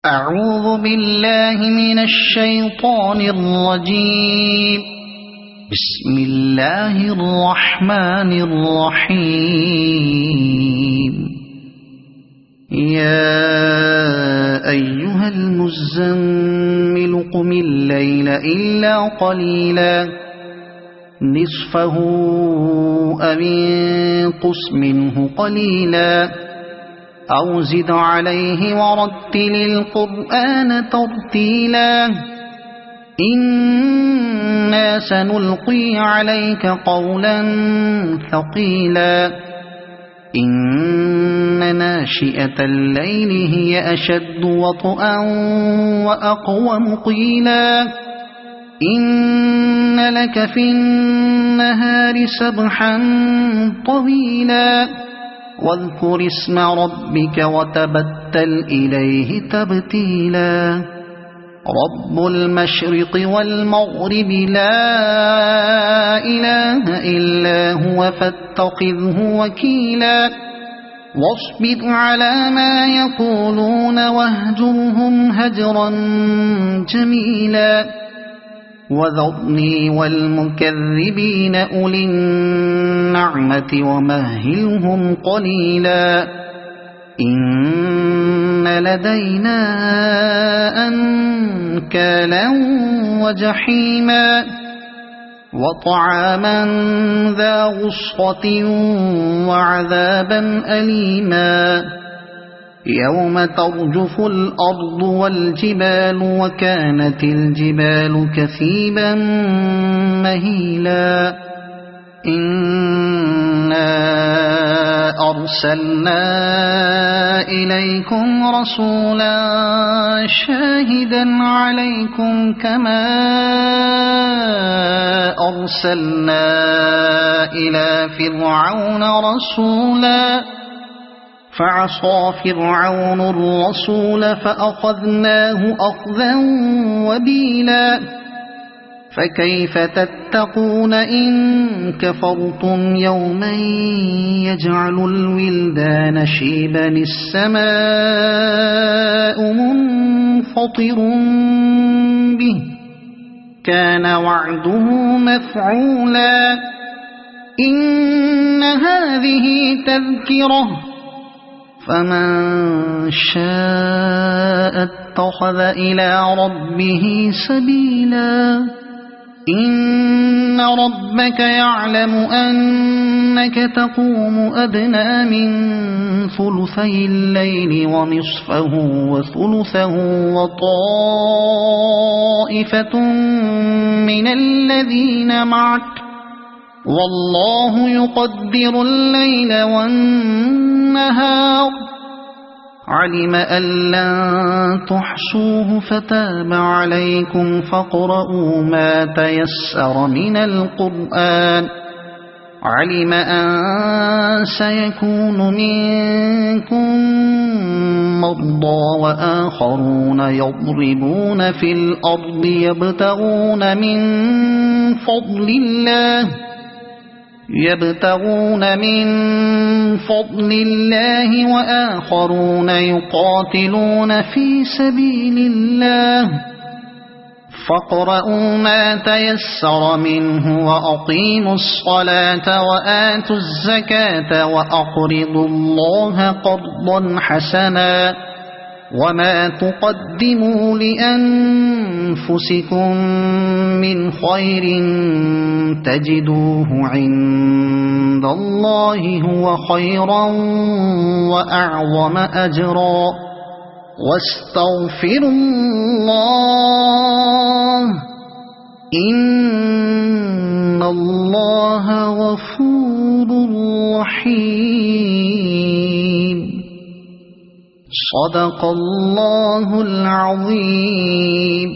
أعوذ بالله من الشيطان الرجيم. بسم الله الرحمن الرحيم. يا أيها المزمل قم الليل إلا قليلا نصفه أو انقص منه قليلا أو زد عليه ورتل القرآن ترتيلا إنا سنلقي عليك قولا ثقيلا إن ناشئة الليل هي أشد وطئا وأقوم قيلا إن لك في النهار سبحا طويلا واذكر اسم ربك وتبتل إليه تبتيلا رب المشرق والمغرب لا إله إلا هو فاتخذه وكيلا واصبر على ما يقولون واهجرهم هجرا جميلا وذرني والمكذبين أولي النعمة ومهلهم قليلا إن لدينا أنكالا وجحيما وطعاما ذا غصة وعذابا أليما يوم ترجف الأرض والجبال وكانت الجبال كثيبا مهيلا إنا أرسلنا إليكم رسولا شاهدا عليكم كما أرسلنا إلى فرعون رسولا فعصى فرعون الرسول فأخذناه أخذا وبيلا فكيف تتقون إن كفرتم يوما يجعل الولدان شيبا السماء منفطر به كان وعده مفعولا إن هذه تذكرة فمن شاء اتخذ إلى ربه سبيلا إن ربك يعلم أنك تقوم أدنى من ثلثي الليل ونصفه وثلثه وطائفة من الذين معك والله يقدر الليل والنهار علم أن لن تحصوه فتاب عليكم فاقرؤوا ما تيسر من القرآن علم أن سيكون منكم مرضى وآخرون يضربون في الأرض يبتغون من فضل الله وآخرون يقاتلون في سبيل الله فاقرؤوا ما تيسر منه وأقيموا الصلاة وآتوا الزكاة وأقرضوا الله قرضا حسنا وما تقدموا لأنفسكم من خير تجدوه عند الله هو خيرا وأعظم أجرا واستغفروا الله إن الله غفور رحيم صدق الله العظيم.